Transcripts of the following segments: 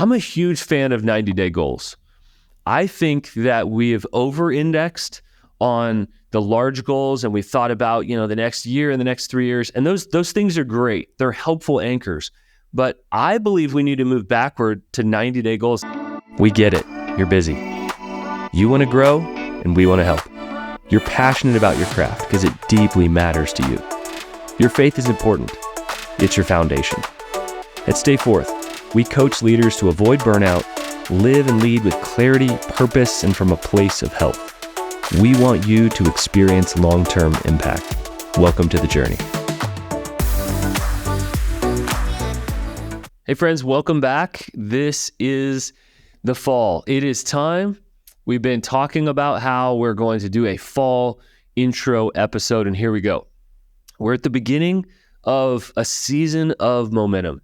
I'm a huge fan of 90-day goals. I think that we have over-indexed on the large goals, and we thought about, the next year and the next 3 years, and those things are great. They're helpful anchors. But I believe we need to move backward to 90-day goals. We get it. You're busy. You want to grow, and we want to help. You're passionate about your craft because it deeply matters to you. Your faith is important. It's your foundation. At Stay Forth, we coach leaders to avoid burnout, live and lead with clarity, purpose, and from a place of health. We want you to experience long-term impact. Welcome to the journey. Hey friends, welcome back. This is the fall. It is time. We've been talking about how we're going to do a fall intro episode, and here we go. We're at the beginning of a season of momentum.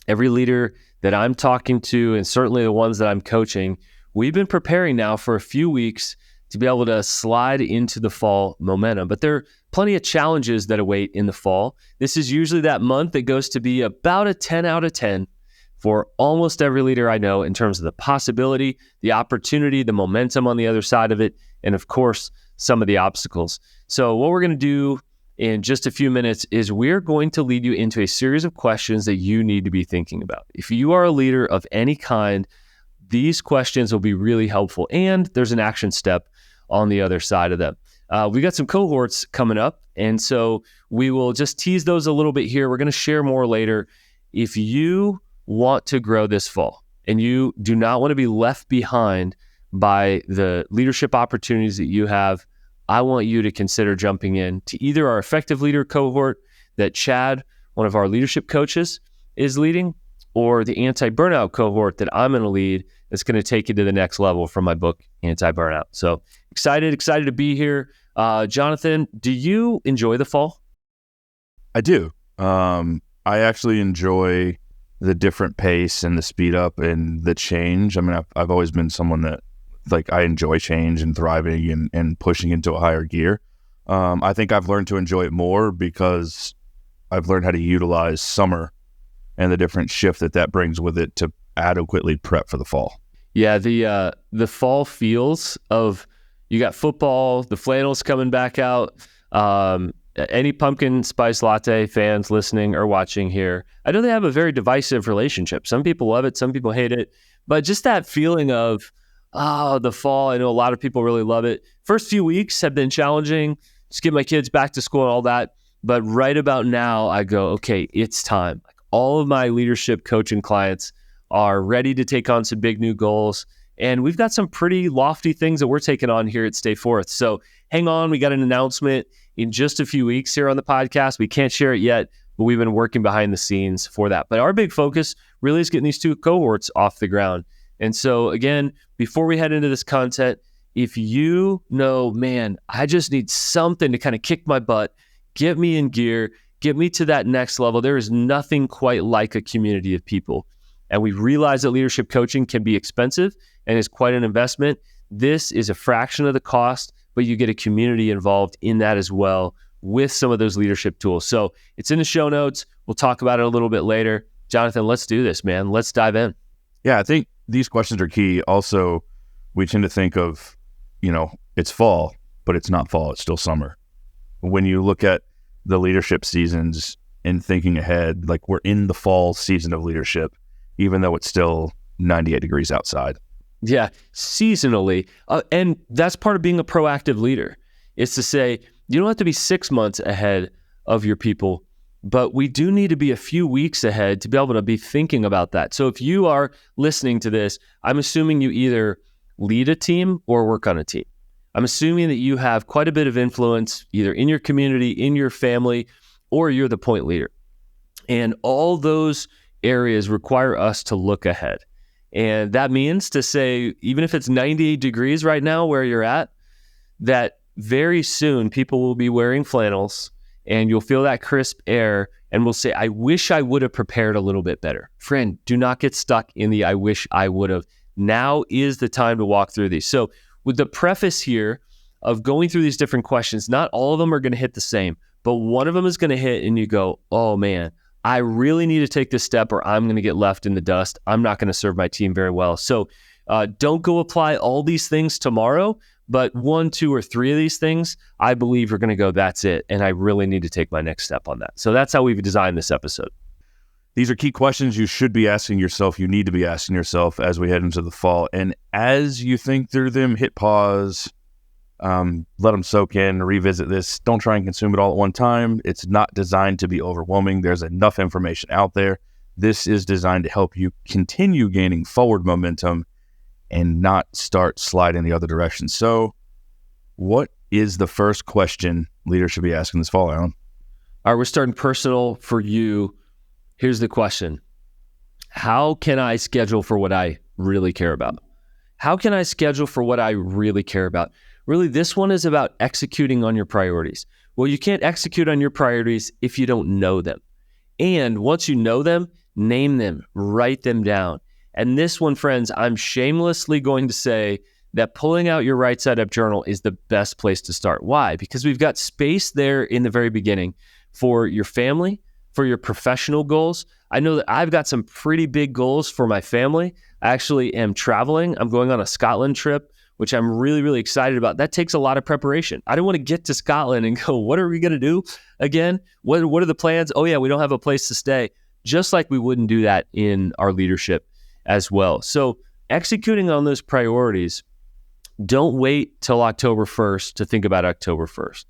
Every leader that I'm talking to, and certainly the ones that I'm coaching, we've been preparing now for a few weeks to be able to slide into the fall momentum. But there are plenty of challenges that await in the fall. This is usually that month that goes to be about a 10 out of 10 for almost every leader I know in terms of the possibility, the opportunity, the momentum on the other side of it, and of course, some of the obstacles. So what we're going to do in just a few minutes is we're going to lead you into a series of questions that you need to be thinking about. If you are a leader of any kind, these questions will be really helpful, and there's an action step on the other side of them. We got some cohorts coming up, and so we will just tease those a little bit here. We're going to share more later. If you want to grow this fall and you do not want to be left behind by the leadership opportunities that you have, I want you to consider jumping in to either our effective leader cohort that Chad, one of our leadership coaches, is leading, or the anti-burnout cohort that I'm going to lead that's going to take you to the next level from my book, Anti-Burnout. So excited to be here. Jonathan, do you enjoy the fall? I do. I actually enjoy the different pace and the speed up and the change. I mean, I've always been someone that I enjoy change and thriving and pushing into a higher gear. I think I've learned to enjoy it more because I've learned how to utilize summer and the different shift that brings with it to adequately prep for the fall. Yeah, the fall feels of, you got football, the flannels coming back out. Any pumpkin spice latte fans listening or watching here, I know they have a very divisive relationship. Some people love it, some people hate it, but just that feeling of, the fall, I know a lot of people really love it. First few weeks have been challenging, just get my kids back to school and all that. But right about now, I go, okay, it's time. All of my leadership coaching clients are ready to take on some big new goals. And we've got some pretty lofty things that we're taking on here at Stay Forth. So hang on, we got an announcement in just a few weeks here on the podcast. We can't share it yet, but we've been working behind the scenes for that. But our big focus really is getting these two cohorts off the ground. And so again, before we head into this content, if you know, man, I just need something to kind of kick my butt, get me in gear, get me to that next level, there is nothing quite like a community of people. And we realize that leadership coaching can be expensive and is quite an investment. This is a fraction of the cost, but you get a community involved in that as well with some of those leadership tools. So it's in the show notes. We'll talk about it a little bit later. Jonathan, let's do this, man. Let's dive in. Yeah, I think these questions are key. Also, we tend to think of, it's fall, but it's not fall. It's still summer. When you look at the leadership seasons and thinking ahead, we're in the fall season of leadership, even though it's still 98 degrees outside. Yeah, seasonally. And that's part of being a proactive leader. It's to say, you don't have to be 6 months ahead of your people, but we do need to be a few weeks ahead to be able to be thinking about that. So if you are listening to this, I'm assuming you either lead a team or work on a team. I'm assuming that you have quite a bit of influence either in your community, in your family, or you're the point leader. And all those areas require us to look ahead. And that means to say, even if it's 98 degrees right now where you're at, that very soon people will be wearing flannels and you'll feel that crisp air and we'll say, I wish I would have prepared a little bit better. Friend, do not get stuck in the I wish I would have. Now is the time to walk through these. So with the preface here of going through these different questions, not all of them are going to hit the same, but one of them is going to hit and you go, oh man, I really need to take this step or I'm going to get left in the dust. I'm not going to serve my team very well. So don't go apply all these things tomorrow, but 1, 2, or 3 of these things, I believe you're going to go, that's it. And I really need to take my next step on that. So that's how we've designed this episode. These are key questions you should be asking yourself. You need to be asking yourself as we head into the fall. And as you think through them, hit pause, let them soak in, revisit this. Don't try and consume it all at one time. It's not designed to be overwhelming. There's enough information out there. This is designed to help you continue gaining forward momentum and not start sliding the other direction. So what is the first question leaders should be asking this fall, Alan? All right, we're starting personal for you. Here's the question. How can I schedule for what I really care about? How can I schedule for what I really care about? Really, this one is about executing on your priorities. Well, you can't execute on your priorities if you don't know them. And once you know them, name them, write them down. And this one, friends, I'm shamelessly going to say that pulling out your right side up journal is the best place to start. Why? Because we've got space there in the very beginning for your family, for your professional goals. I know that I've got some pretty big goals for my family. I actually am traveling. I'm going on a Scotland trip, which I'm really, really excited about. That takes a lot of preparation. I don't want to get to Scotland and go, what are we going to do again? What are the plans? Oh yeah, we don't have a place to stay. Just like we wouldn't do that in our leadership as well. So executing on those priorities, don't wait till October 1st to think about October 1st.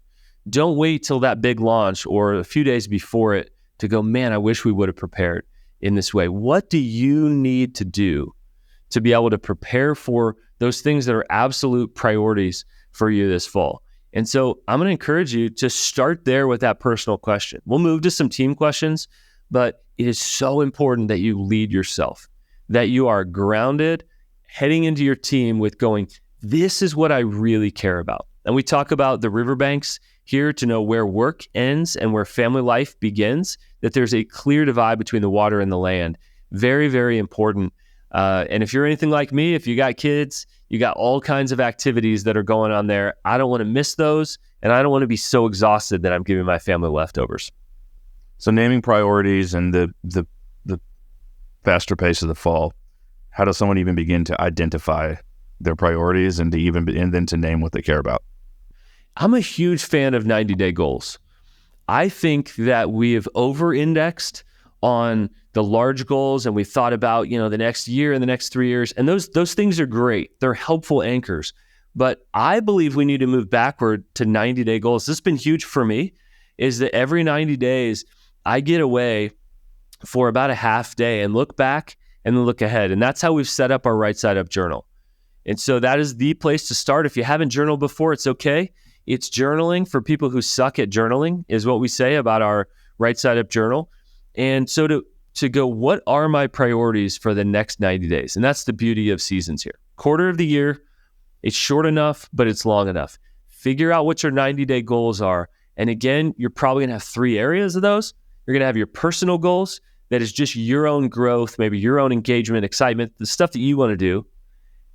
Don't wait till that big launch or a few days before it to go, man, I wish we would have prepared in this way. What do you need to do to be able to prepare for those things that are absolute priorities for you this fall? And so I'm going to encourage you to start there with that personal question. We'll move to some team questions, but it is so important that you lead yourself, that you are grounded, heading into your team with going, this is what I really care about. And we talk about the riverbanks here to know where work ends and where family life begins, that there's a clear divide between the water and the land. Very, very important. And if you're anything like me, if you got kids, you got all kinds of activities that are going on there. I don't want to miss those, and I don't want to be so exhausted that I'm giving my family leftovers. So naming priorities and the faster pace of the fall, how does someone even begin to identify their priorities and then to name what they care about? I'm a huge fan of 90-day goals. I think that we have over-indexed on the large goals, and we thought about, the next year and the next 3 years, and those things are great. They're helpful anchors. But I believe we need to move backward to 90-day goals. This has been huge for me, is that every 90 days, I get away for about a half day and look back and then look ahead. And that's how we've set up our right side up journal. And so that is the place to start. If you haven't journaled before, it's okay. It's journaling for people who suck at journaling is what we say about our right side up journal. And so to go, what are my priorities for the next 90 days? And that's the beauty of seasons here. Quarter of the year, it's short enough, but it's long enough. Figure out what your 90-day goals are. And again, you're probably going to have 3 areas of those. You're going to have your personal goals, that is just your own growth, maybe your own engagement, excitement, the stuff that you want to do.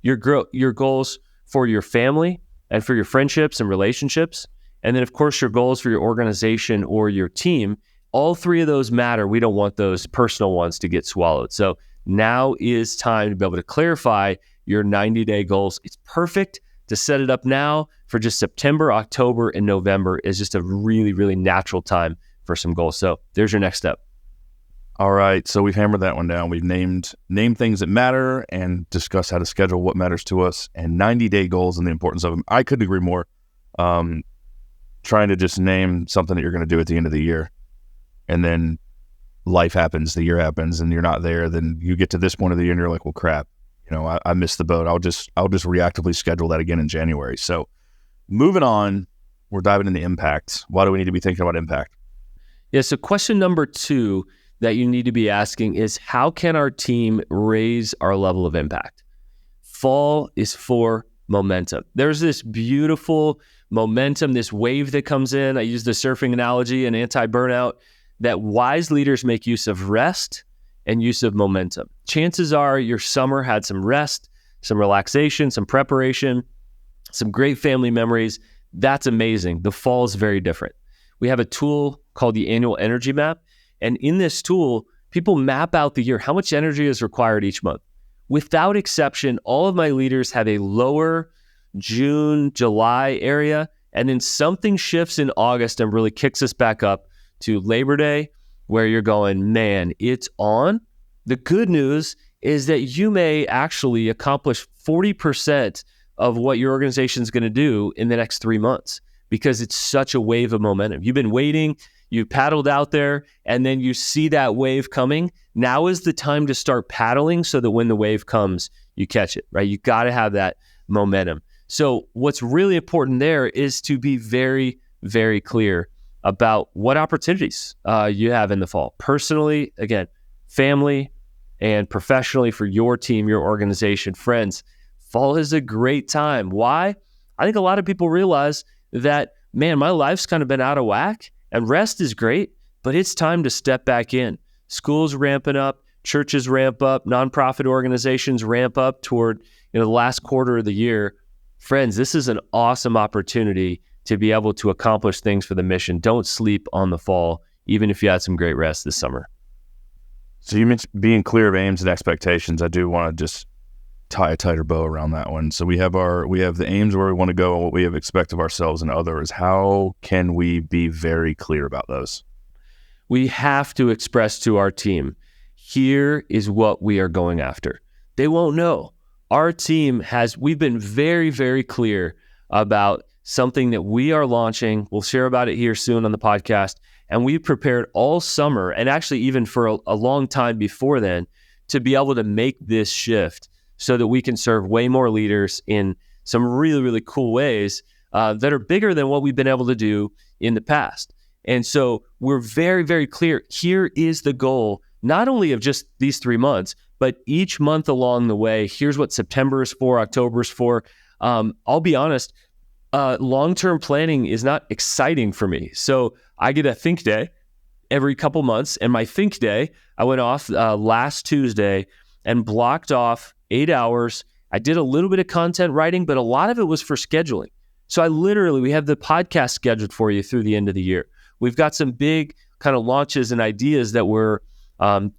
Your goals for your family and for your friendships and relationships. And then, of course, your goals for your organization or your team. All 3 of those matter. We don't want those personal ones to get swallowed. So now is time to be able to clarify your 90-day goals. It's perfect to set it up now for just September, October, and November is just a really, really natural time for some goals. So there's your next step. All right. So we've hammered that one down. We've named things that matter and discussed how to schedule what matters to us and 90-day goals and the importance of them. I couldn't agree more. Trying to just name something that you're going to do at the end of the year, and then life happens, the year happens, and you're not there. Then you get to this point of the year and you're like, well, crap, I missed the boat. I'll just reactively schedule that again in January. So moving on, we're diving into impact. Why do we need to be thinking about impact? Yeah. So question number 2 that you need to be asking is, how can our team raise our level of impact? Fall is for momentum. There's this beautiful momentum, this wave that comes in. I use the surfing analogy and anti-burnout, that wise leaders make use of rest and use of momentum. Chances are your summer had some rest, some relaxation, some preparation, some great family memories. That's amazing. The fall is very different. We have a tool called the annual energy map. And in this tool, people map out the year, how much energy is required each month. Without exception, all of my leaders have a lower June, July area, and then something shifts in August and really kicks us back up to Labor Day, where you're going, man, it's on. The good news is that you may actually accomplish 40% of what your organization is going to do in the next 3 months because it's such a wave of momentum. You've been waiting, you paddled out there, and then you see that wave coming. Now is the time to start paddling so that when the wave comes, you catch it, right? You got to have that momentum. So what's really important there is to be very, very clear about what opportunities you have in the fall. Personally, again, family and professionally for your team, your organization, friends, fall is a great time. Why? I think a lot of people realize that, man, my life's kind of been out of whack and rest is great, but it's time to step back in. Schools ramping up, churches ramp up, nonprofit organizations ramp up toward the last quarter of the year. Friends, this is an awesome opportunity to be able to accomplish things for the mission. Don't sleep on the fall, even if you had some great rest this summer. So you mentioned being clear of aims and expectations. I do want to just tie a tighter bow around that one. So we have the aims where we want to go and what we have expect of ourselves and others. How can we be very clear about those? We have to express to our team, here is what we are going after. They won't know. Our team we've been very, very clear about something that we are launching. We'll share about it here soon on the podcast. And we prepared all summer, and actually even for a long time before then, to be able to make this shift so that we can serve way more leaders in some really, really cool ways that are bigger than what we've been able to do in the past. And so we're very, very clear. Here is the goal, not only of just these 3 months, but each month along the way. Here's what September is for, October is for. I'll be honest, long-term planning is not exciting for me. So I get a think day every couple months, and my think day, I went off last Tuesday and blocked off 8 hours. I did a little bit of content writing, but a lot of it was for scheduling. So we have the podcast scheduled for you through the end of the year. We've got some big kind of launches and ideas that we're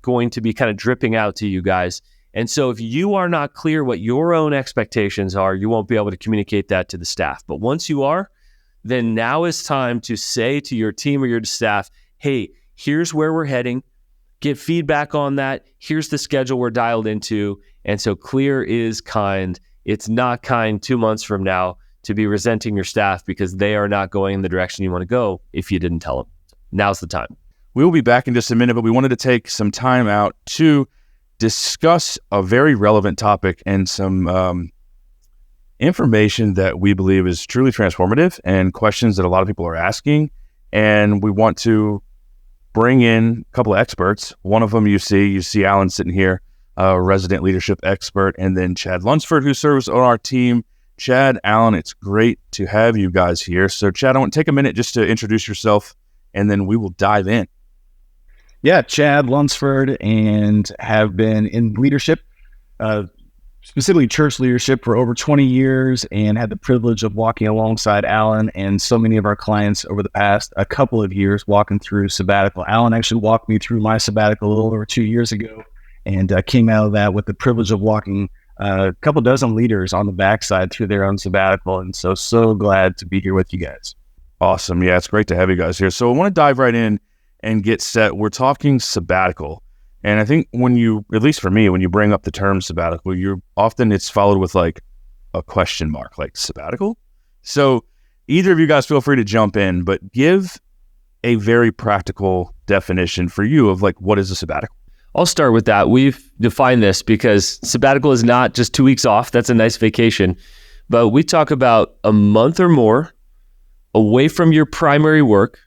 going to be kind of dripping out to you guys. And so if you are not clear what your own expectations are, you won't be able to communicate that to the staff. But once you are, then now is time to say to your team or your staff, hey, here's where we're heading. Get feedback on that. Here's the schedule we're dialed into. And so clear is kind. It's not kind 2 months from now to be resenting your staff because they are not going in the direction you want to go if you didn't tell them. Now's the time. We will be back in just a minute, but we wanted to take some time out to discuss a very relevant topic and some information that we believe is truly transformative and questions that a lot of people are asking. And we want to bring in a couple of experts. One of them you see Alan sitting here, a resident leadership expert, and then Chad Lunsford, who serves on our team. Chad, Alan, it's great to have you guys here. So Chad, I want to take a minute just to introduce yourself, and then we will dive in. Yeah, Chad Lunsford, and have been in leadership, specifically church leadership, for over 20 years, and had the privilege of walking alongside Alan and so many of our clients over the past a couple of years walking through sabbatical. Alan actually walked me through my sabbatical a little over 2 years ago, and came out of that with the privilege of walking a couple dozen leaders on the backside through their own sabbatical. And so glad to be here with you guys. Awesome. Yeah, it's great to have you guys here. So I want to dive right in and get set. We're talking sabbatical. And I think at least for me, when you bring up the term sabbatical, it's followed with like a question mark, like sabbatical. So either of you guys feel free to jump in, but give a very practical definition for you of like, what is a sabbatical? I'll start with that. We've defined this because sabbatical is not just 2 weeks off. That's a nice vacation. But we talk about a month or more away from your primary work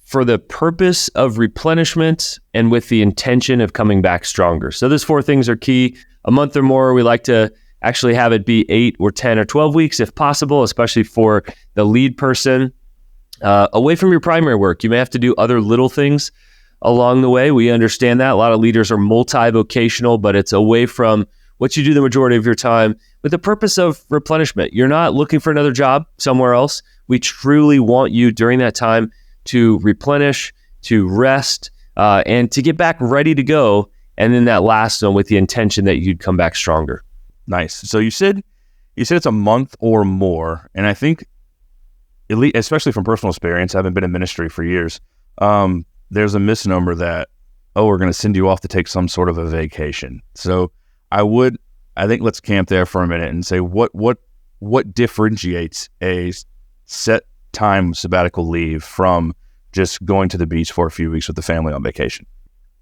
for the purpose of replenishment and with the intention of coming back stronger. So those 4 things are key. A month or more, we like to actually have it be 8 or 10 or 12 weeks if possible, especially for the lead person. Away from your primary work, you may have to do other little things along the way. We understand that. A lot of leaders are multi-vocational, but it's away from what you do the majority of your time with the purpose of replenishment. You're not looking for another job somewhere else. We truly want you during that time to replenish, to rest, and to get back ready to go. And then that last one with the intention that you'd come back stronger. Nice. So you said it's a month or more, and I think, at least, especially from personal experience, having been in ministry for years, there's a misnomer that, we're going to send you off to take some sort of a vacation. So I think let's camp there for a minute and say what differentiates a set time sabbatical leave from just going to the beach for a few weeks with the family on vacation?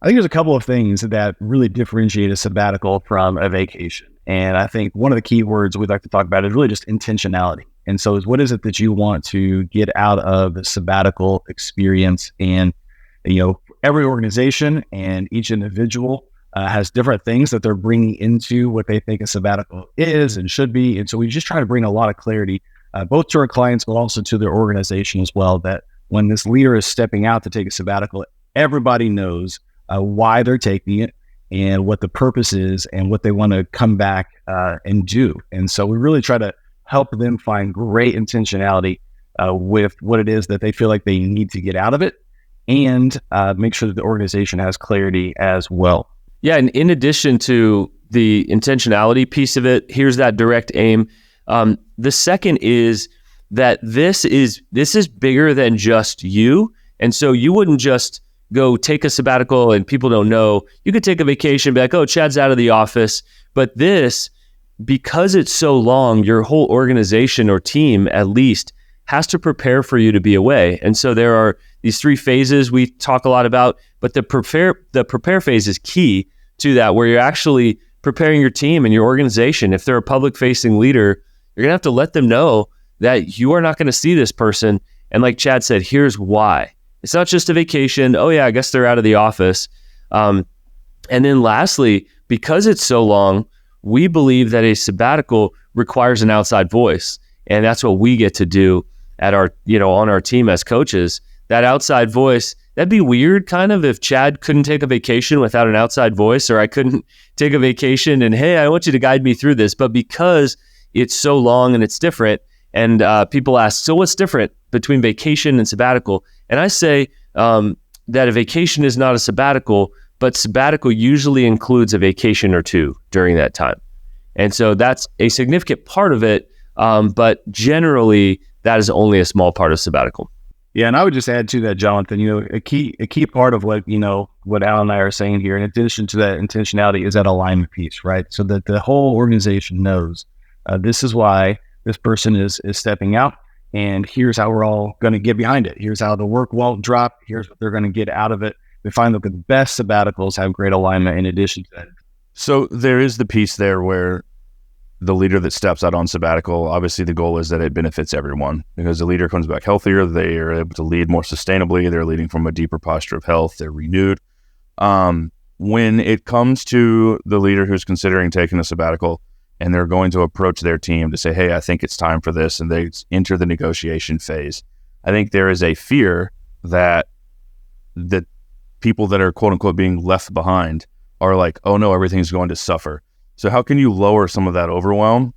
I think there's a couple of things that really differentiate a sabbatical from a vacation. And I think one of the key words we'd like to talk about is really just intentionality. And so what is it that you want to get out of the sabbatical experience? And, every organization and each individual has different things that they're bringing into what they think a sabbatical is and should be. And so we just try to bring a lot of clarity, both to our clients, but also to their organization as well, that when this leader is stepping out to take a sabbatical, everybody knows why they're taking it and what the purpose is and what they want to come back and do. And so we really try to help them find great intentionality with what it is that they feel like they need to get out of it, and make sure that the organization has clarity as well. Yeah, and in addition to the intentionality piece of it, here's that direct aim. The second is that this is bigger than just you. And so you wouldn't just go take a sabbatical and people don't know. You could take a vacation, be like, oh, Chad's out of the office. But this, because it's so long, your whole organization or team at least has to prepare for you to be away. And so there are these 3 phases we talk a lot about, but the prepare phase is key to that, where you're actually preparing your team and your organization. If they're a public facing leader, you're gonna have to let them know that you are not gonna see this person. And like Chad said, here's why. It's not just a vacation. Oh yeah, I guess they're out of the office. And then lastly, because it's so long, we believe that a sabbatical requires an outside voice. And that's what we get to do at our, on our team as coaches. That outside voice, that'd be weird kind of if Chad couldn't take a vacation without an outside voice, or I couldn't take a vacation and, hey, I want you to guide me through this. But because it's so long and it's different, and people ask, so what's different between vacation and sabbatical? And I say that a vacation is not a sabbatical, but sabbatical usually includes a vacation or 2 during that time. And so that's a significant part of it, but generally that is only a small part of sabbatical. Yeah, and I would just add to that, Jonathan, a key part of what Alan and I are saying here, in addition to that intentionality, is that alignment piece, right? So that the whole organization knows this is why this person is stepping out, and here's how we're all going to get behind it. Here's how the work won't drop. Here's what they're going to get out of it. We find that the best sabbaticals have great alignment in addition to that. So there is the piece there where the leader that steps out on sabbatical, obviously the goal is that it benefits everyone, because the leader comes back healthier. They are able to lead more sustainably. They're leading from a deeper posture of health. They're renewed. When it comes to the leader who's considering taking a sabbatical and they're going to approach their team to say, hey, I think it's time for this, and they enter the negotiation phase, I think there is a fear that the people that are quote unquote being left behind are like, oh no, everything's going to suffer. So how can you lower some of that overwhelm?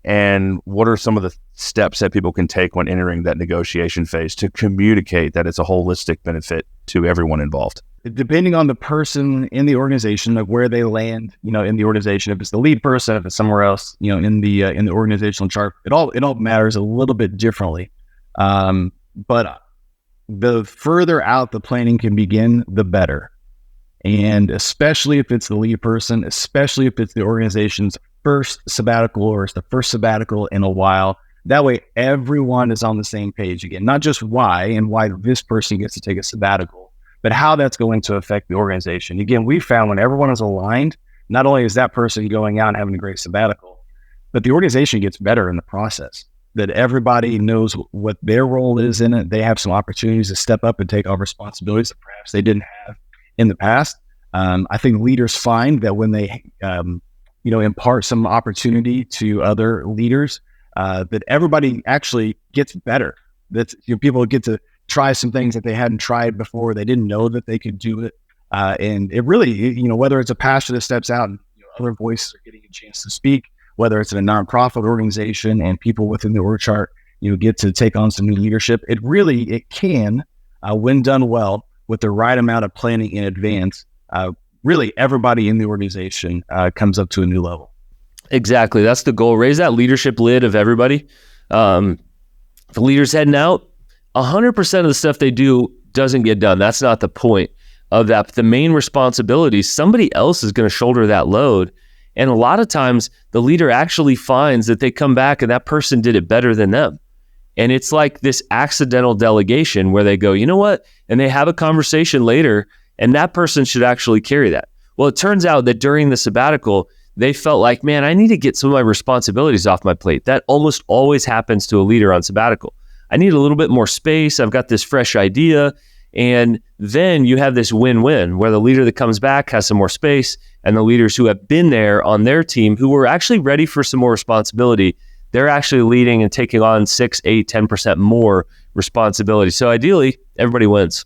And what are some of the steps that people can take when entering that negotiation phase to communicate that it's a holistic benefit to everyone involved? Depending on the person in the organization, like where they land, in the organization, if it's the lead person, if it's somewhere else, in the organizational chart, it all matters a little bit differently. But the further out the planning can begin, the better. And especially if it's the lead person, especially if it's the organization's first sabbatical, or it's the first sabbatical in a while, that way everyone is on the same page again, not just why this person gets to take a sabbatical, but how that's going to affect the organization. Again, we found when everyone is aligned, not only is that person going out and having a great sabbatical, but the organization gets better in the process, that everybody knows what their role is in it. They have some opportunities to step up and take on responsibilities that perhaps they didn't have in the past. I think leaders find that when they, impart some opportunity to other leaders, that everybody actually gets better. That people get to try some things that they hadn't tried before. They didn't know that they could do it. And it really, whether it's a pastor that steps out and other voices are getting a chance to speak, whether it's in a nonprofit organization and people within the org chart, get to take on some new leadership. It can, when done well, with the right amount of planning in advance, really everybody in the organization comes up to a new level. Exactly. That's the goal. Raise that leadership lid of everybody. If the leader's heading out, 100% of the stuff they do doesn't get done. That's not the point of that. But the main responsibility, somebody else is going to shoulder that load. And a lot of times the leader actually finds that they come back and that person did it better than them. And it's like this accidental delegation where they go, you know what? And they have a conversation later and that person should actually carry that. Well, it turns out that during the sabbatical, they felt like, man, I need to get some of my responsibilities off my plate. That almost always happens to a leader on sabbatical. I need a little bit more space. I've got this fresh idea. And then you have this win-win where the leader that comes back has some more space and the leaders who have been there on their team who were actually ready for some more responsibility, they're actually leading and taking on 6, 8, 10% more responsibility. So ideally, everybody wins.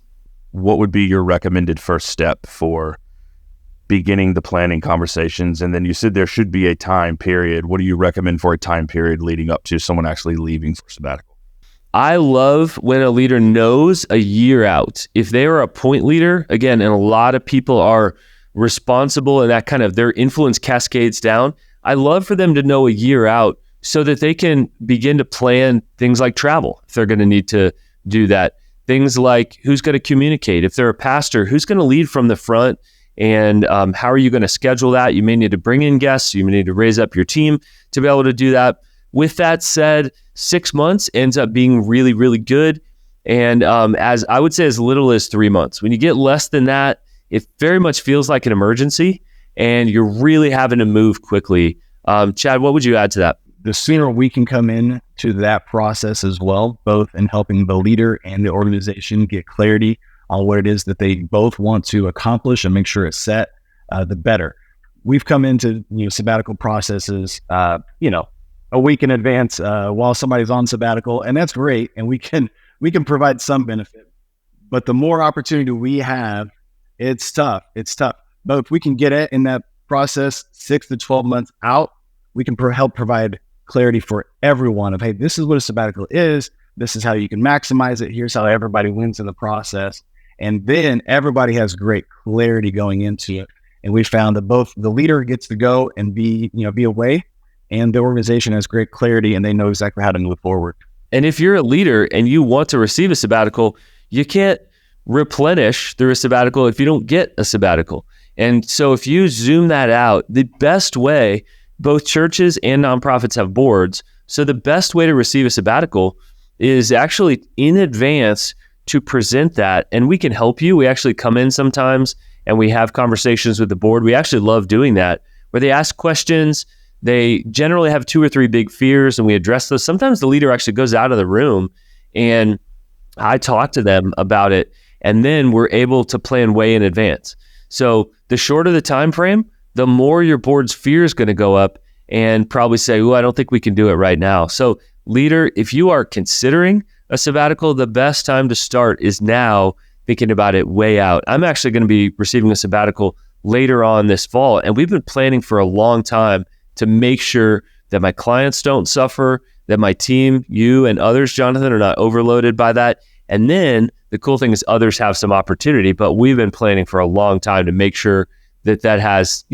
What would be your recommended first step for beginning the planning conversations? And then you said there should be a time period. What do you recommend for a time period leading up to someone actually leaving for sabbatical? I love when a leader knows a year out. If they are a point leader, again, and a lot of people are responsible and that kind of their influence cascades down, I love for them to know a year out so that they can begin to plan things like travel, if they're going to need to do that. Things like who's going to communicate. If they're a pastor, who's going to lead from the front? And how are you going to schedule that? You may need to bring in guests. You may need to raise up your team to be able to do that. With that said, 6 months ends up being really, really good. And as I would say, as little as 3 months. When you get less than that, it very much feels like an emergency and you're really having to move quickly. Chad, what would you add to that? The sooner we can come in to that process as well, both in helping the leader and the organization get clarity on what it is that they both want to accomplish and make sure it's set, the better. We've come into sabbatical processes, a week in advance while somebody's on sabbatical, and that's great, and we can provide some benefit. But the more opportunity we have, it's tough. But if we can get it in that process 6 to 12 months out, we can help provide clarity for everyone of, hey, this is what a sabbatical is. This is how you can maximize it. Here's how everybody wins in the process. And then everybody has great clarity going into it. And we found that both the leader gets to go and be away, and the organization has great clarity and they know exactly how to move forward. And if you're a leader and you want to receive a sabbatical, you can't replenish through a sabbatical if you don't get a sabbatical. And so if you zoom that out, the best way, both churches and nonprofits have boards. So the best way to receive a sabbatical is actually in advance to present that. And we can help you. We actually come in sometimes and we have conversations with the board. We actually love doing that, where they ask questions. They generally have 2 or 3 big fears and we address those. Sometimes the leader actually goes out of the room and I talk to them about it. And then we're able to plan way in advance. So the shorter the time frame, the more your board's fear is going to go up and probably say, I don't think we can do it right now. So leader, if you are considering a sabbatical, the best time to start is now, thinking about it way out. I'm actually going to be receiving a sabbatical later on this fall. And we've been planning for a long time to make sure that my clients don't suffer, that my team, you and others, Jonathan, are not overloaded by that. And then the cool thing is others have some opportunity, but we've been planning for a long time to make sure that has,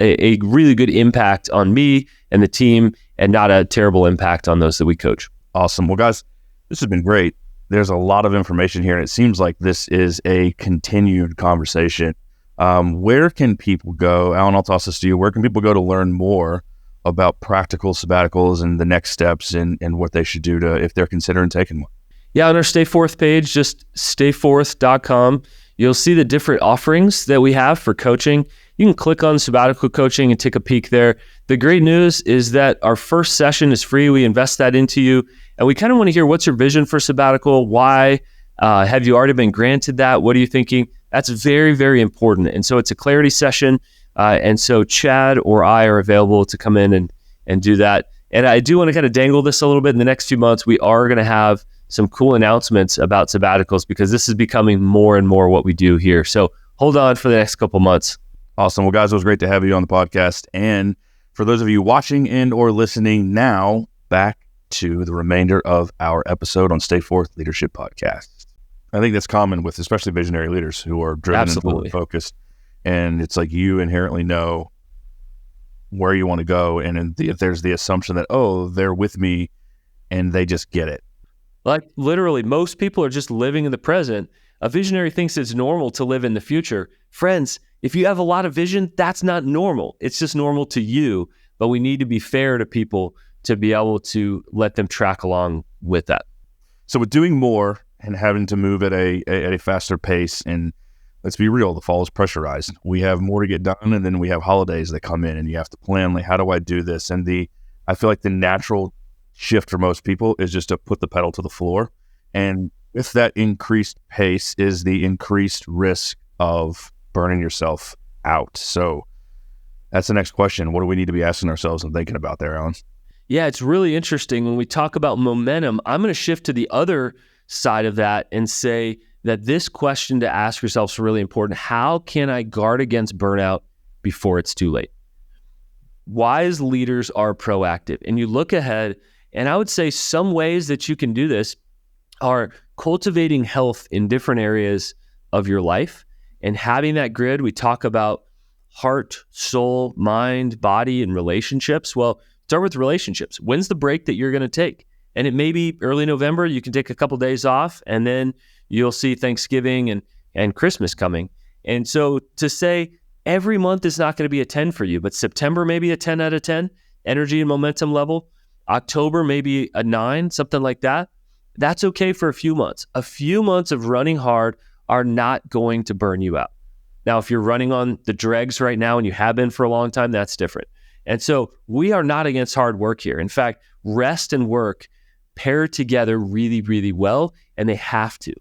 a really good impact on me and the team and not a terrible impact on those that we coach. Awesome. Well, guys, this has been great. There's a lot of information here, and it seems like this is a continued conversation. Where can people go? Alan, I'll toss this to you. Where can people go to learn more about practical sabbaticals and the next steps and what they should do if they're considering taking one? Yeah, on our Stay Forth page, just stayforth.com, you'll see the different offerings that we have for coaching. You can click on sabbatical coaching and take a peek there. The great news is that our first session is free. We invest that into you. And we kind of want to hear, what's your vision for sabbatical? Why? Have you already been granted that? What are you thinking? That's very, very important. And so it's a clarity session. And so Chad or I are available to come in and do that. And I do want to kind of dangle this a little bit. In the next few months, we are going to have some cool announcements about sabbaticals because this is becoming more and more what we do here. So hold on for the next couple months. Awesome. Well, guys, it was great to have you on the podcast. And for those of you watching and or listening now, back to the remainder of our episode on Stay Forth Leadership Podcast. I think that's common with especially visionary leaders who are driven Absolutely. and focused. And it's like you inherently know where you want to go. And if there's the assumption that, oh, they're with me and they just get it. Like literally, most people are just living in the present. A visionary thinks it's normal to live in the future. Friends, if you have a lot of vision, that's not normal. It's just normal to you, but we need to be fair to people to be able to let them track along with that. So with doing more and having to move at a faster pace, and let's be real, the fall is pressurized. We have more to get done, and then we have holidays that come in, and you have to plan, like, how do I do this? And I feel like the natural shift for most people is just to put the pedal to the floor. And with that increased pace is the increased risk of burning yourself out. So that's the next question. What do we need to be asking ourselves and thinking about there, Alan? Yeah, it's really interesting. When we talk about momentum, I'm going to shift to the other side of that and say that this question to ask yourself is really important. How can I guard against burnout before it's too late? Wise leaders are proactive. And you look ahead, and I would say some ways that you can do this are cultivating health in different areas of your life and having that grid. We talk about heart, soul, mind, body, and relationships. Well, start with relationships. When's the break that you're going to take? And it may be early November. You can take a couple days off, and then you'll see Thanksgiving and Christmas coming. And so to say every month is not going to be a 10 for you, but September may be a 10 out of 10, energy and momentum level. October maybe a 9, something like that. That's okay for a few months. A few months of running hard are not going to burn you out. Now, if you're running on the dregs right now and you have been for a long time, that's different. And so we are not against hard work here. In fact, rest and work pair together really, really well, and they have to,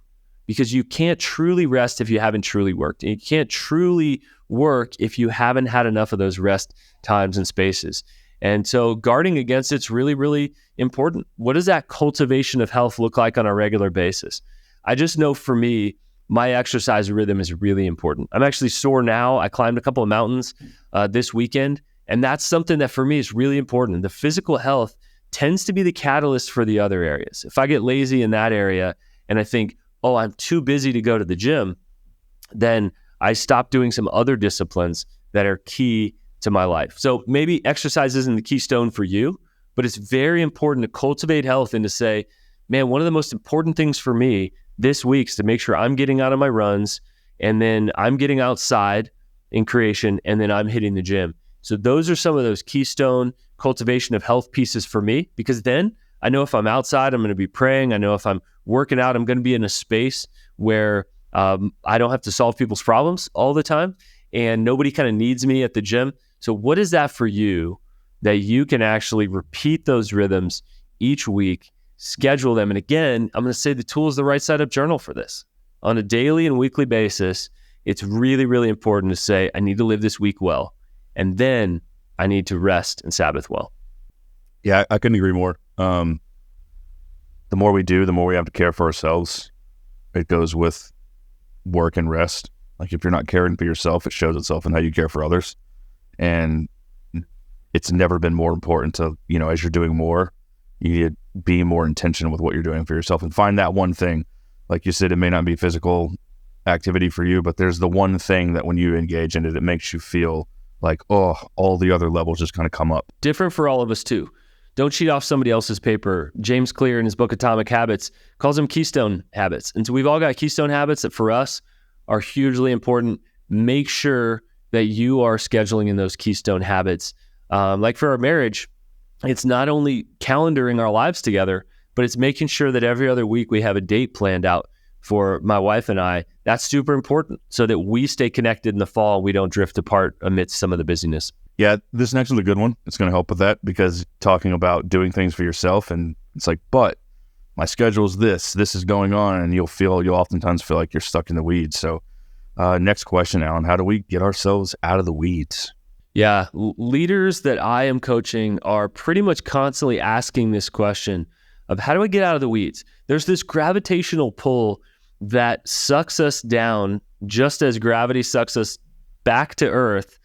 because you can't truly rest if you haven't truly worked. And you can't truly work if you haven't had enough of those rest times and spaces. And so guarding against it's really, really important. What does that cultivation of health look like on a regular basis? I just know for me, my exercise rhythm is really important. I'm actually sore now. I climbed a couple of mountains this weekend, and that's something that for me is really important. The physical health tends to be the catalyst for the other areas. If I get lazy in that area and I think, oh, I'm too busy to go to the gym, then I stop doing some other disciplines that are key to my life. So maybe exercise isn't the keystone for you, but it's very important to cultivate health and to say, man, one of the most important things for me this week is to make sure I'm getting out of my runs, and then I'm getting outside in creation, and then I'm hitting the gym. So those are some of those keystone cultivation of health pieces for me, because then I know if I'm outside, I'm going to be praying. I know if I'm working out, I'm going to be in a space where I don't have to solve people's problems all the time, and nobody kind of needs me at the gym. So what is that for you that you can actually repeat those rhythms each week, schedule them? And again, I'm going to say the tool is the right side up journal for this. On a daily and weekly basis, it's really, really important to say, I need to live this week well, and then I need to rest and Sabbath well. Yeah, I couldn't agree more. The more we do, the more we have to care for ourselves. It goes with work and rest. Like if you're not caring for yourself, it shows itself in how you care for others. And it's never been more important to, as you're doing more, you need to be more intentional with what you're doing for yourself and find that one thing. Like you said, it may not be physical activity for you, but there's the one thing that when you engage in it, it makes you feel like, oh, all the other levels just kind of come up. Different for all of us too. Don't cheat off somebody else's paper. James Clear in his book, Atomic Habits, calls them keystone habits. And so we've all got keystone habits that for us are hugely important. Make sure that you are scheduling in those keystone habits. Like for our marriage, it's not only calendaring our lives together, but it's making sure that every other week we have a date planned out for my wife and I. That's super important so that we stay connected in the fall. We don't drift apart amidst some of the busyness. Yeah, this next one's a good one. It's going to help with that, because talking about doing things for yourself, and it's like, but my schedule's this is going on, and you'll oftentimes feel like you're stuck in the weeds. So next question, Alan, how do we get ourselves out of the weeds? Yeah, leaders that I am coaching are pretty much constantly asking this question of how do I get out of the weeds? There's this gravitational pull that sucks us down just as gravity sucks us back to earth.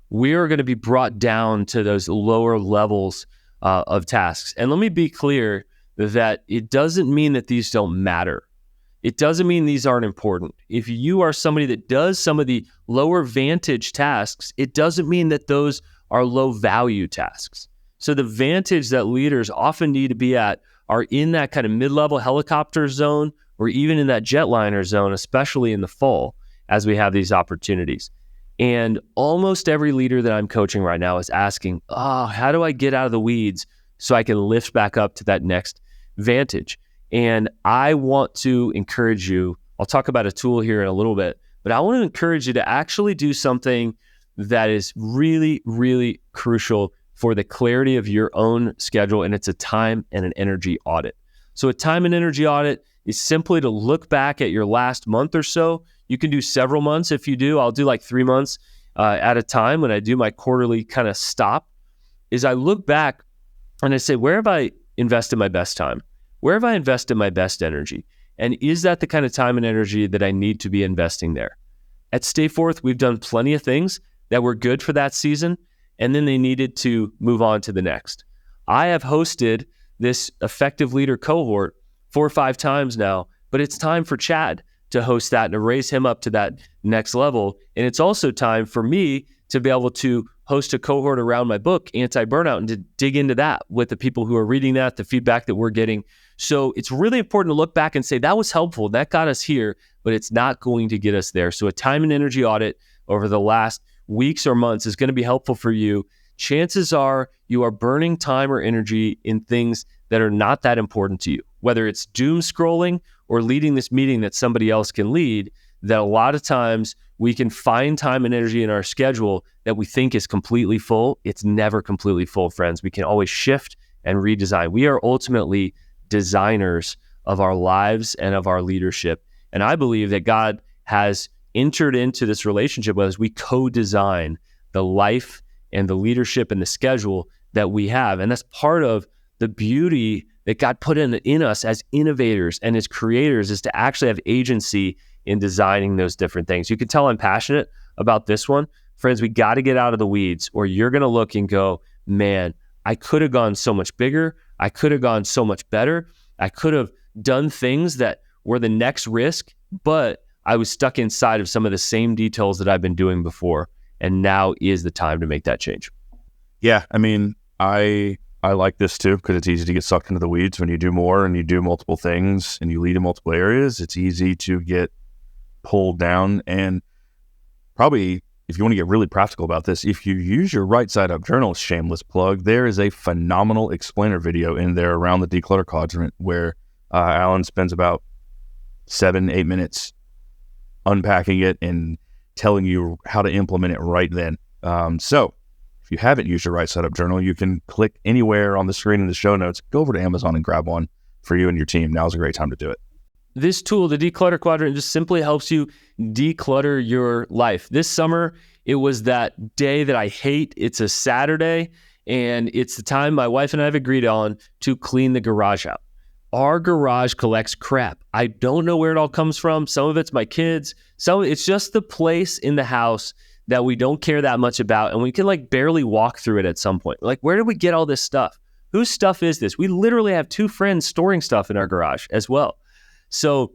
We are going to be brought down to those lower levels of tasks. And let me be clear that it doesn't mean that these don't matter. It doesn't mean these aren't important. If you are somebody that does some of the lower vantage tasks, it doesn't mean that those are low value tasks. So the vantage that leaders often need to be at are in that kind of mid-level helicopter zone or even in that jetliner zone, especially in the fall as we have these opportunities. And almost every leader that I'm coaching right now is asking, how do I get out of the weeds so I can lift back up to that next vantage? And I want to encourage you, I'll talk about a tool here in a little bit, but I want to encourage you to actually do something that is really, really crucial for the clarity of your own schedule, and it's a time and an energy audit. So a time and energy audit is simply to look back at your last month or so. You can do several months if you do. I'll do like 3 months at a time when I do my quarterly kind of stop, is I look back and I say, where have I invested my best time? Where have I invested my best energy? And is that the kind of time and energy that I need to be investing there? At Stay Forth, we've done plenty of things that were good for that season, and then they needed to move on to the next. I have hosted this effective leader cohort 4 or 5 times now, but it's time for Chad to host that and to raise him up to that next level. And it's also time for me to be able to host a cohort around my book, Anti-Burnout, and to dig into that with the people who are reading that, the feedback that we're getting. So it's really important to look back and say, that was helpful, that got us here, but it's not going to get us there. So a time and energy audit over the last weeks or months is going to be helpful for you. Chances are you are burning time or energy in things that are not that important to you, whether it's doom scrolling or leading this meeting that somebody else can lead, that a lot of times we can find time and energy in our schedule that we think is completely full. It's never completely full, friends. We can always shift and redesign. We are ultimately designers of our lives and of our leadership. And I believe that God has entered into this relationship with us. We co-design the life and the leadership and the schedule that we have. And that's part of the beauty that God put in us as innovators and as creators, is to actually have agency in designing those different things. You can tell I'm passionate about this one. Friends, we got to get out of the weeds, or you're going to look and go, man, I could have gone so much bigger. I could have gone so much better. I could have done things that were the next risk, but I was stuck inside of some of the same details that I've been doing before. And now is the time to make that change. Yeah, I mean, I like this too, because it's easy to get sucked into the weeds when you do more and you do multiple things and you lead in multiple areas. It's easy to get pulled down. And probably, if you want to get really practical about this, if you use your right side up journal, shameless plug, there is a phenomenal explainer video in there around the declutter quadrant where Alan spends about 7-8 minutes unpacking it and telling you how to implement it right then. So if you haven't used your right side up journal, you can click anywhere on the screen in the show notes, go over to Amazon and grab one for you and your team. Now's a great time to do it. This tool, the declutter quadrant, just simply helps you declutter your life. This summer, it was that day that I hate. It's a Saturday, and it's the time my wife and I have agreed on to clean the garage out. Our garage collects crap. I don't know where it all comes from. Some of it's my kids. Some it's just the place in the house that we don't care that much about, and we can like barely walk through it at some point. Like, where did we get all this stuff? Whose stuff is this? We literally have 2 friends storing stuff in our garage as well. So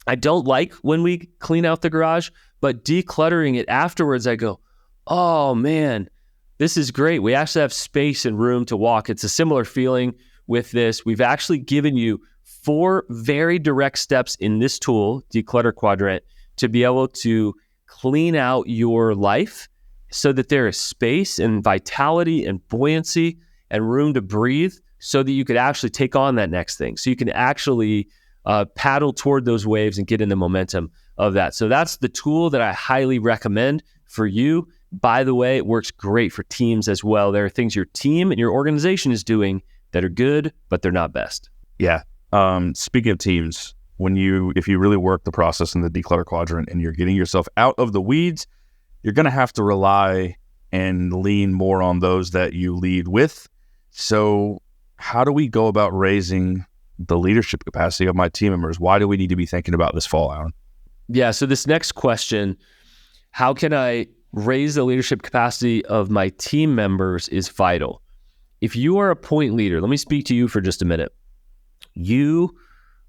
I don't like when we clean out the garage, but decluttering it afterwards, I go, oh man, this is great. We actually have space and room to walk. It's a similar feeling with this. We've actually given you 4 very direct steps in this tool, Declutter Quadrant, to be able to clean out your life so that there is space and vitality and buoyancy and room to breathe so that you could actually take on that next thing. So you can actually paddle toward those waves and get in the momentum of that. So that's the tool that I highly recommend for you. By the way, it works great for teams as well. There are things your team and your organization is doing that are good, but they're not best. Yeah. Speaking of teams, if you really work the process in the declutter quadrant and you're getting yourself out of the weeds, you're going to have to rely and lean more on those that you lead with. So how do we go about raising the leadership capacity of my team members? Why do we need to be thinking about this fall, Alan? Yeah. So this next question, how can I raise the leadership capacity of my team members, is vital. If you are a point leader, let me speak to you for just a minute. You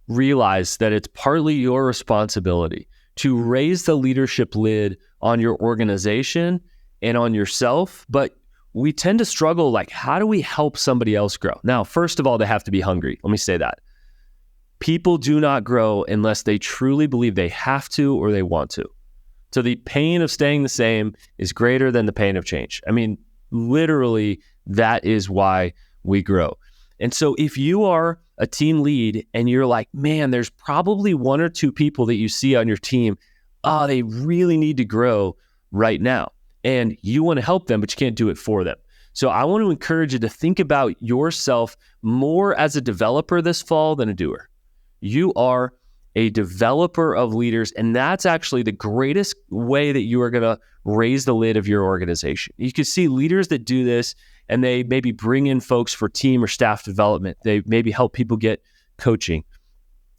realize that it's partly your responsibility to raise the leadership lid on your organization and on yourself. But we tend to struggle, like, how do we help somebody else grow? Now, first of all, they have to be hungry. Let me say that. People do not grow unless they truly believe they have to or they want to. So the pain of staying the same is greater than the pain of change. I mean, literally, that is why we grow. And so if you are a team lead and you're like, man, there's probably one or two people that you see on your team, they really need to grow right now. And you want to help them, but you can't do it for them. So I want to encourage you to think about yourself more as a developer this fall than a doer. You are a developer of leaders, and that's actually the greatest way that you are going to raise the lid of your organization. You can see leaders that do this, and they maybe bring in folks for team or staff development. They maybe help people get coaching.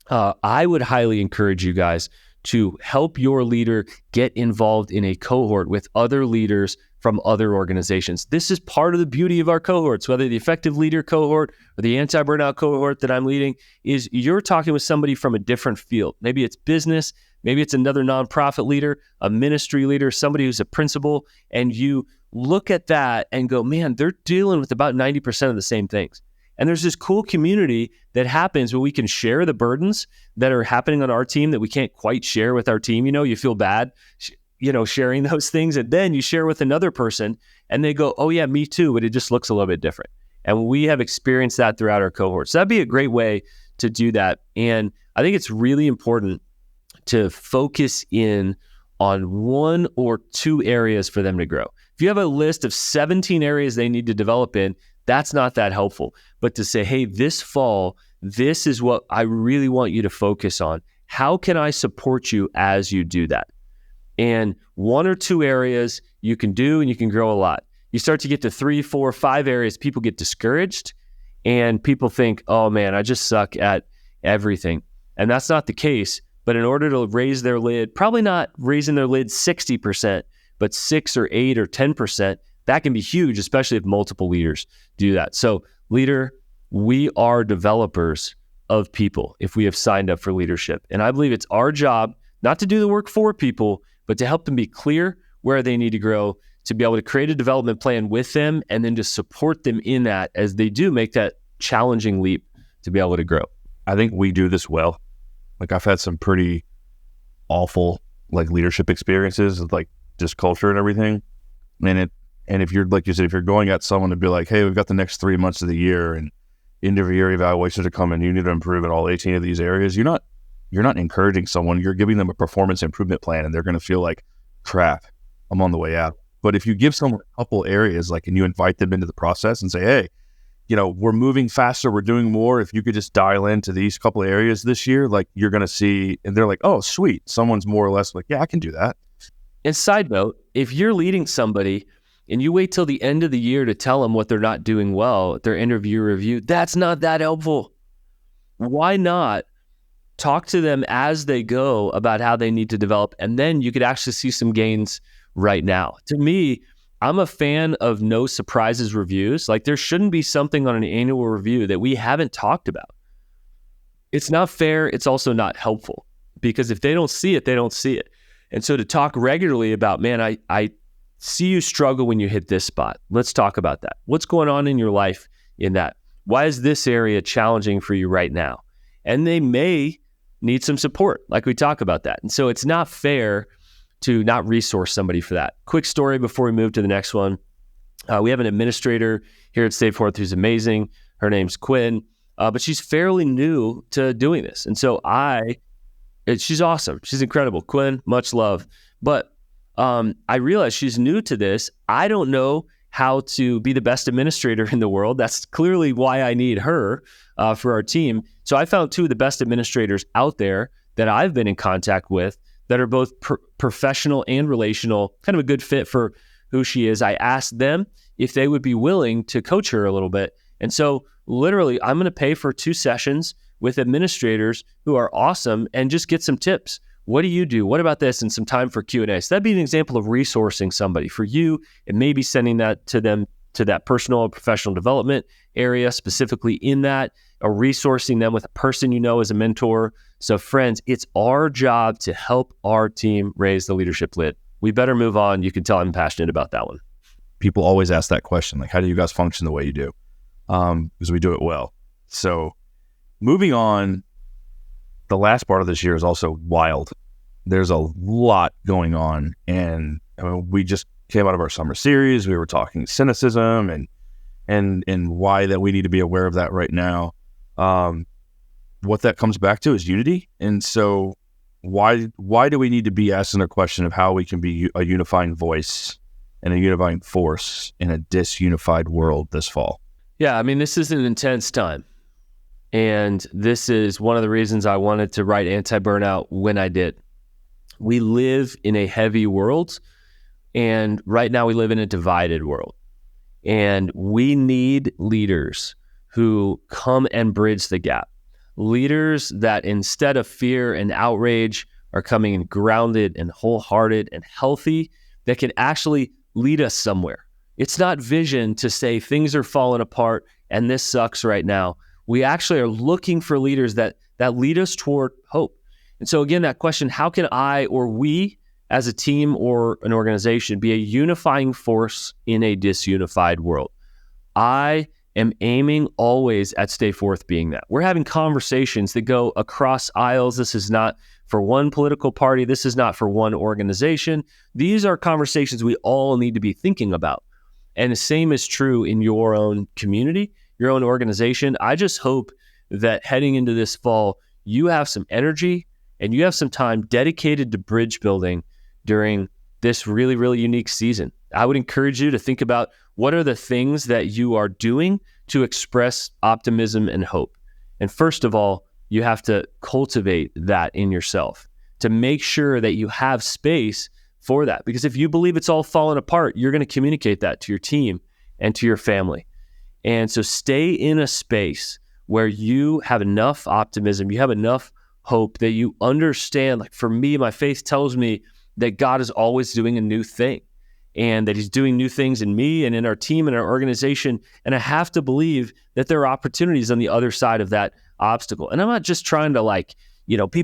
I would highly encourage you guys to help your leader get involved in a cohort with other leaders from other organizations. This is part of the beauty of our cohorts, whether the effective leader cohort or the anti-burnout cohort that I'm leading, is you're talking with somebody from a different field. Maybe it's business, maybe it's another nonprofit leader, a ministry leader, somebody who's a principal, and you look at that and go, man, they're dealing with about 90% of the same things. And there's this cool community that happens where we can share the burdens that are happening on our team that we can't quite share with our team. You know, you feel bad, sharing those things, and then you share with another person and they go, oh yeah, me too, but it just looks a little bit different. And we have experienced that throughout our cohorts. So that'd be a great way to do that. And I think it's really important to focus in on one or two areas for them to grow. If you have a list of 17 areas they need to develop in, that's not that helpful. But to say, hey, this fall, this is what I really want you to focus on. How can I support you as you do that? And one or two areas you can do and you can grow a lot. You start to get to 3, 4, 5 areas, people get discouraged and people think, oh man, I just suck at everything. And that's not the case. But in order to raise their lid, probably not raising their lid 60%, but 6 or 8 or 10%, that can be huge, especially if multiple leaders do that. So leader, we are developers of people if we have signed up for leadership. And I believe it's our job not to do the work for people, but to help them be clear where they need to grow, to be able to create a development plan with them, and then to support them in that as they do make that challenging leap to be able to grow. I think we do this well. Like I've had some pretty awful leadership experiences with just culture and everything. And if you're, like you said, if you're going at someone to be like, hey, we've got the next 3 months of the year and end of year evaluations are coming, you need to improve in all 18 of these areas, you're not encouraging someone, you're giving them a performance improvement plan and they're going to feel like, crap, I'm on the way out. But if you give someone a couple areas, and you invite them into the process and say, hey, we're moving faster, we're doing more. If you could just dial into these couple of areas this year, you're going to see, and they're like, oh, sweet. Someone's more or less like, yeah, I can do that. And side note, if you're leading somebody and you wait till the end of the year to tell them what they're not doing well at their interview review, that's not that helpful. Why not talk to them as they go about how they need to develop, and then you could actually see some gains right now. To me, I'm a fan of no surprises reviews. There shouldn't be something on an annual review that we haven't talked about. It's not fair. It's also not helpful, because if they don't see it, they don't see it. And so to talk regularly about, man, I see you struggle when you hit this spot. Let's talk about that. What's going on in your life in that? Why is this area challenging for you right now? And they may need some support, like we talk about that. And so it's not fair to not resource somebody for that. Quick story before we move to the next one. We have an administrator here at Stay Forth who's amazing. Her name's Quinn, but she's fairly new to doing this. And so she's awesome. She's incredible. Quinn, much love. But I realize she's new to this. I don't know how to be the best administrator in the world. That's clearly why I need her for our team. So I found 2 of the best administrators out there that I've been in contact with that are both professional and relational, kind of a good fit for who she is. I asked them if they would be willing to coach her a little bit. And so literally, I'm going to pay for 2 sessions with administrators who are awesome and just get some tips. What do you do? What about this? And some time for Q&A. So that'd be an example of resourcing somebody. For you, it may be sending that to them to that personal or professional development area, specifically in that, or resourcing them with a person you know as a mentor. So friends, it's our job to help our team raise the leadership lid. We better move on. You can tell I'm passionate about that one. People always ask that question, like, how do you guys function the way you do? Because we do it well. So moving on, the last part of this year is also wild. There's a lot going on. And we just came out of our summer series. We were talking cynicism and why that we need to be aware of that right now. What that comes back to is unity. And so why do we need to be asking the question of how we can be a unifying voice and a unifying force in a disunified world this fall? Yeah, I mean, this is an intense time. And this is one of the reasons I wanted to write Anti-Burnout when I did. We live in a heavy world, and right now we live in a divided world. And we need leaders who come and bridge the gap. Leaders that instead of fear and outrage are coming in grounded and wholehearted and healthy, that can actually lead us somewhere. It's not vision to say things are falling apart and this sucks right now. We actually are looking for leaders that lead us toward hope. And so again, that question, how can I or we as a team or an organization be a unifying force in a disunified world? I am aiming always at Stay Forth being that. We're having conversations that go across aisles. This is not for one political party. This is not for one organization. These are conversations we all need to be thinking about. And the same is true in your own community, your own organization. I just hope that heading into this fall, you have some energy and you have some time dedicated to bridge building during this really, really unique season. I would encourage you to think about what are the things that you are doing to express optimism and hope. And first of all, you have to cultivate that in yourself to make sure that you have space for that. Because if you believe it's all falling apart, you're going to communicate that to your team and to your family. And so stay in a space where you have enough optimism, you have enough hope that you understand. Like for me, my faith tells me that God is always doing a new thing and that he's doing new things in me and in our team and our organization. And I have to believe that there are opportunities on the other side of that obstacle. And I'm not just trying to be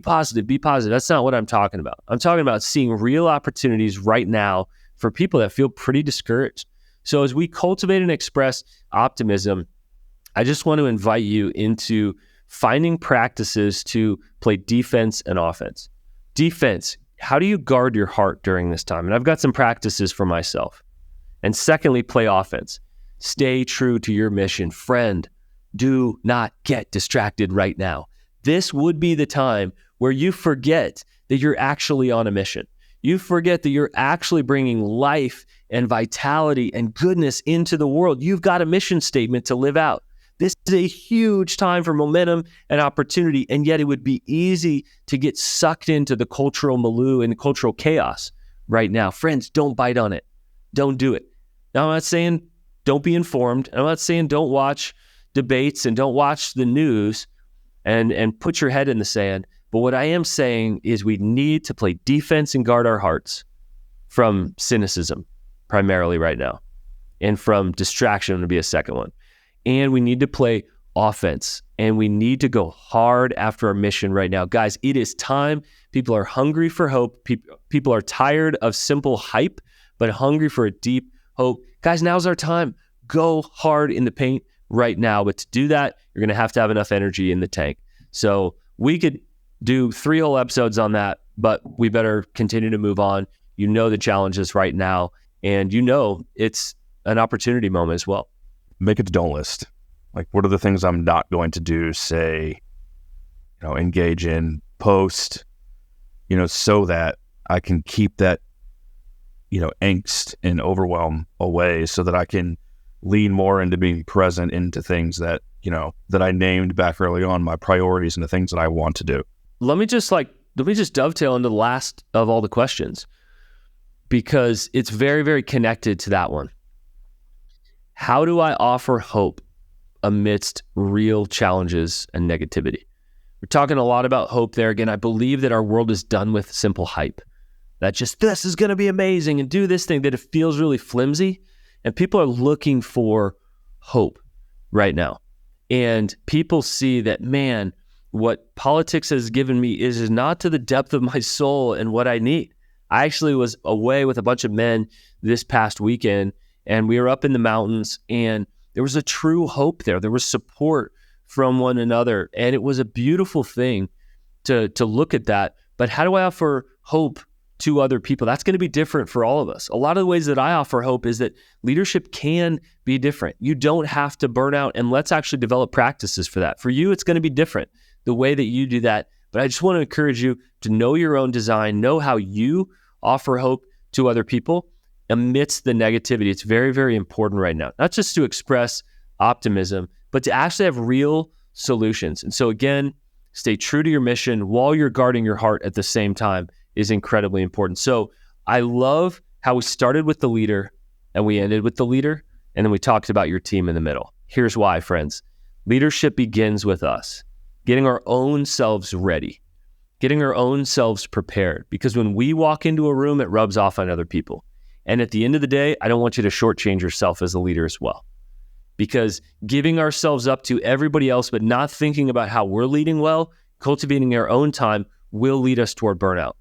positive. That's not what I'm talking about. I'm talking about seeing real opportunities right now for people that feel pretty discouraged. So as we cultivate and express optimism, I just want to invite you into finding practices to play defense and offense. Defense, how do you guard your heart during this time? And I've got some practices for myself. And secondly, play offense. Stay true to your mission. Friend, do not get distracted right now. This would be the time where you forget that you're actually on a mission. You forget that you're actually bringing life and vitality and goodness into the world. You've got a mission statement to live out. This is a huge time for momentum and opportunity, and yet it would be easy to get sucked into the cultural milieu and cultural chaos right now. Friends, don't bite on it. Don't do it. Now, I'm not saying don't be informed. I'm not saying don't watch debates and don't watch the news and put your head in the sand. But what I am saying is we need to play defense and guard our hearts from cynicism primarily right now, and from distraction would be a second one. And we need to play offense, and we need to go hard after our mission right now. Guys, it is time. People are hungry for hope. People are tired of simple hype, but hungry for a deep hope. Guys, now's our time. Go hard in the paint right now. But to do that, you're going to have enough energy in the tank. So we could do 3 whole episodes on that, but we better continue to move on. You know the challenges right now, and you know it's an opportunity moment as well. Make a don't list. Like, what are the things I'm not going to do, say, engage in, post, so that I can keep that, angst and overwhelm away, so that I can lean more into being present into things that, that I named back early on, my priorities and the things that I want to do. Let me just dovetail into the last of all the questions, because it's very, very connected to that one. How do I offer hope amidst real challenges and negativity? We're talking a lot about hope there. Again, I believe that our world is done with simple hype. That just, this is going to be amazing and do this thing, that it feels really flimsy. And people are looking for hope right now. And people see that, man, what politics has given me is not to the depth of my soul and what I need. I actually was away with a bunch of men this past weekend, and we were up in the mountains, and there was a true hope there. There was support from one another, and it was a beautiful thing to look at that. But how do I offer hope to other people? That's going to be different for all of us. A lot of the ways that I offer hope is that leadership can be different. You don't have to burn out, and let's actually develop practices for that. For you, it's going to be different, the way that you do that. But I just want to encourage you to know your own design, know how you offer hope to other people amidst the negativity. It's very, very important right now, not just to express optimism, but to actually have real solutions. And so again, stay true to your mission while you're guarding your heart at the same time is incredibly important. So I love how we started with the leader and we ended with the leader, and then we talked about your team in the middle. Here's why, friends. Leadership begins with us getting our own selves ready, getting our own selves prepared, because when we walk into a room, it rubs off on other people. And at the end of the day, I don't want you to shortchange yourself as a leader as well. Because giving ourselves up to everybody else, but not thinking about how we're leading well, cultivating our own time will lead us toward burnout.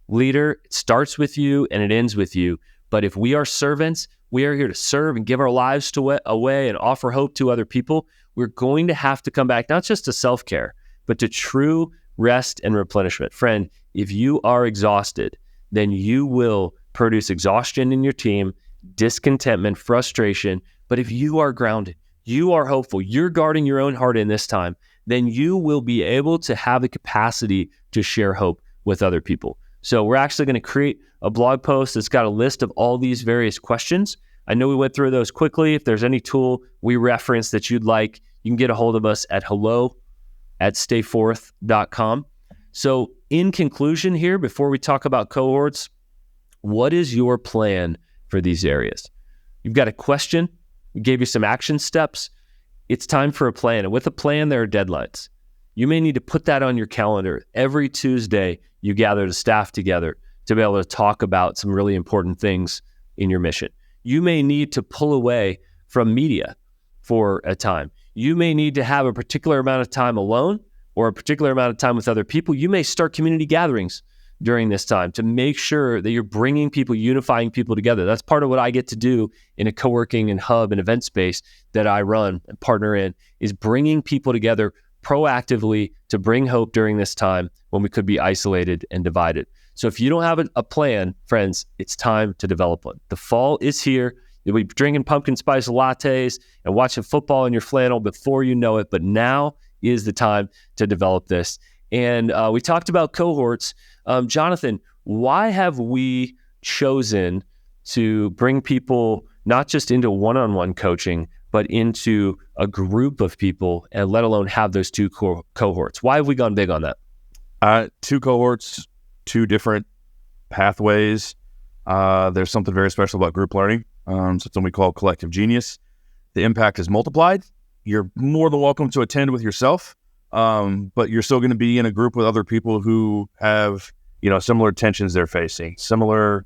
Leader, it starts with you and it ends with you. But if we are servants, we are here to serve and give our lives away and offer hope to other people. We're going to have to come back, not just to self-care, but to true rest and replenishment. Friend, if you are exhausted, then you will produce exhaustion in your team, discontentment, frustration. But if you are grounded, you are hopeful, you're guarding your own heart in this time, then you will be able to have the capacity to share hope with other people. So we're actually going to create a blog post that's got a list of all these various questions. I know we went through those quickly. If there's any tool we reference that you'd like, you can get a hold of us at hello@stayforth.com. So in conclusion here, before we talk about cohorts, what is your plan for these areas? You've got a question. We gave you some action steps. It's time for a plan. And with a plan, there are deadlines. You may need to put that on your calendar. Every Tuesday, you gather the staff together to be able to talk about some really important things in your mission. You may need to pull away from media for a time. You may need to have a particular amount of time alone or a particular amount of time with other people. You may start community gatherings during this time to make sure that you're bringing people, unifying people together. That's part of what I get to do in a co-working and hub and event space that I run and partner in, is bringing people together proactively to bring hope during this time when we could be isolated and divided. So if you don't have a plan, friends, it's time to develop one. The fall is here. You'll be drinking pumpkin spice lattes and watching football in your flannel before you know it, but now is the time to develop this. And we talked about cohorts. Jonathan, why have we chosen to bring people not just into one-on-one coaching, but into a group of people, and let alone have those two cohorts? Why have we gone big on that? Two cohorts, two different pathways. There's something very special about group learning, something we call collective genius. The impact is multiplied. You're more than welcome to attend with yourself, but you're still going to be in a group with other people who have, similar tensions they're facing, similar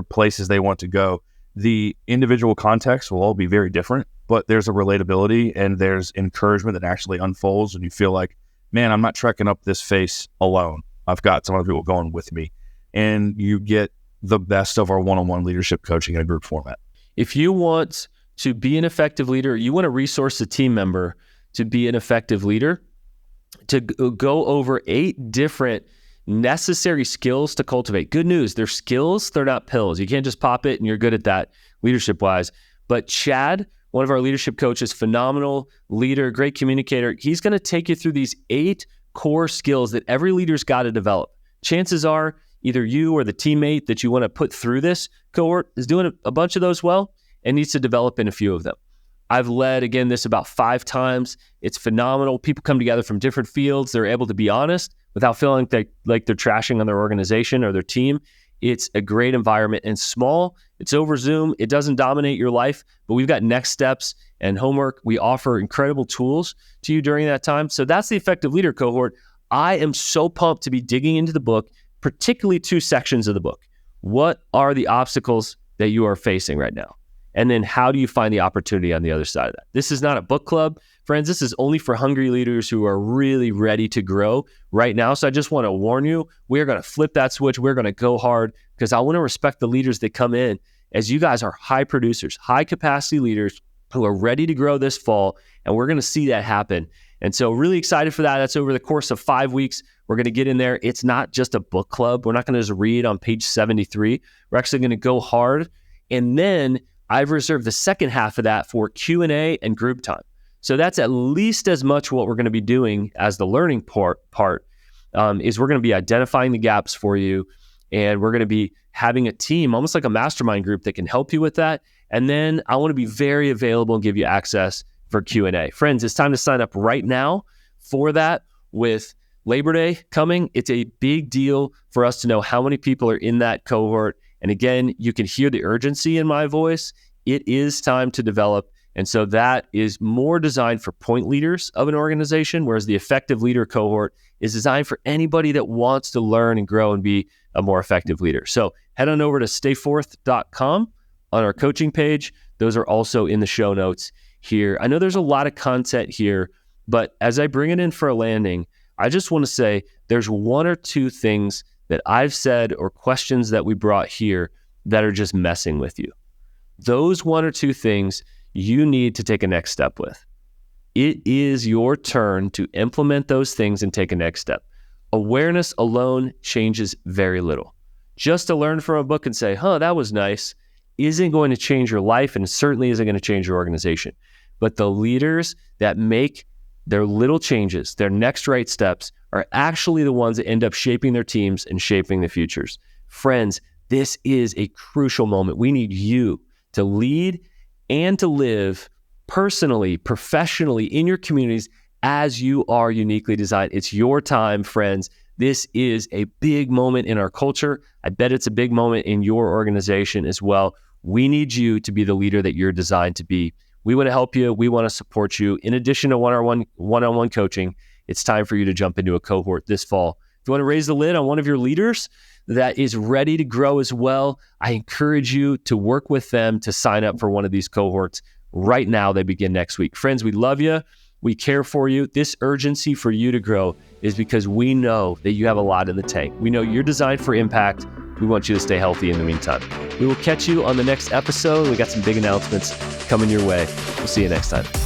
places they want to go. The individual context will all be very different, but there's a relatability and there's encouragement that actually unfolds, and you feel like, man, I'm not trekking up this face alone. I've got some other people going with me, and you get the best of our one-on-one leadership coaching in a group format. If you want to be an effective leader, you want to resource a team member to be an effective leader, to go over 8 different necessary skills to cultivate. Good news, they're skills, they're not pills. You can't just pop it and you're good at that leadership-wise. But Chad, one of our leadership coaches, phenomenal leader, great communicator, he's going to take you through these 8 core skills that every leader's got to develop. Chances are either you or the teammate that you want to put through this cohort is doing a bunch of those well and needs to develop in a few of them. I've led, again, this about 5 times. It's phenomenal. People come together from different fields. They're able to be honest without feeling like they're trashing on their organization or their team. It's a great environment and small. It's over Zoom. It doesn't dominate your life, but we've got next steps and homework. We offer incredible tools to you during that time. So that's the Effective Leader cohort. I am so pumped to be digging into the book, particularly 2 sections of the book. What are the obstacles that you are facing right now? And then how do you find the opportunity on the other side of that? This is not a book club, friends. This is only for hungry leaders who are really ready to grow right now. So I just want to warn you, we're going to flip that switch. We're going to go hard because I want to respect the leaders that come in, as you guys are high producers, high capacity leaders who are ready to grow this fall. And we're going to see that happen. And so really excited for that. That's over the course of 5 weeks. We're going to get in there. It's not just a book club. We're not going to just read on page 73. We're actually going to go hard. And then I've reserved the second half of that for Q&A and group time. So that's at least as much what we're going to be doing as the learning part is we're going to be identifying the gaps for you. And we're going to be having a team, almost like a mastermind group that can help you with that. And then I want to be very available and give you access for Q&A. Friends, it's time to sign up right now for that. With Labor Day coming, it's a big deal for us to know how many people are in that cohort. And again, you can hear the urgency in my voice. It is time to develop. And so that is more designed for point leaders of an organization, whereas the effective leader cohort is designed for anybody that wants to learn and grow and be a more effective leader. So head on over to stayforth.com on our coaching page. Those are also in the show notes here. I know there's a lot of content here, but as I bring it in for a landing, I just want to say there's one or two things that I've said or questions that we brought here that are just messing with you. Those one or two things you need to take a next step with. It is your turn to implement those things and take a next step. Awareness alone changes very little. Just to learn from a book and say, that was nice, isn't going to change your life and certainly isn't going to change your organization. But the leaders that make their little changes, their next right steps, are actually the ones that end up shaping their teams and shaping the futures. Friends, this is a crucial moment. We need you to lead and to live personally, professionally in your communities as you are uniquely designed. It's your time, friends. This is a big moment in our culture. I bet it's a big moment in your organization as well. We need you to be the leader that you're designed to be. We want to help you. We want to support you. In addition to one-on-one coaching, it's time for you to jump into a cohort this fall. If you want to raise the lid on one of your leaders that is ready to grow as well, I encourage you to work with them to sign up for one of these cohorts right now. They begin next week. Friends, we love you. We care for you. This urgency for you to grow is because we know that you have a lot in the tank. We know you're designed for impact. We want you to stay healthy in the meantime. We will catch you on the next episode. We got some big announcements coming your way. We'll see you next time.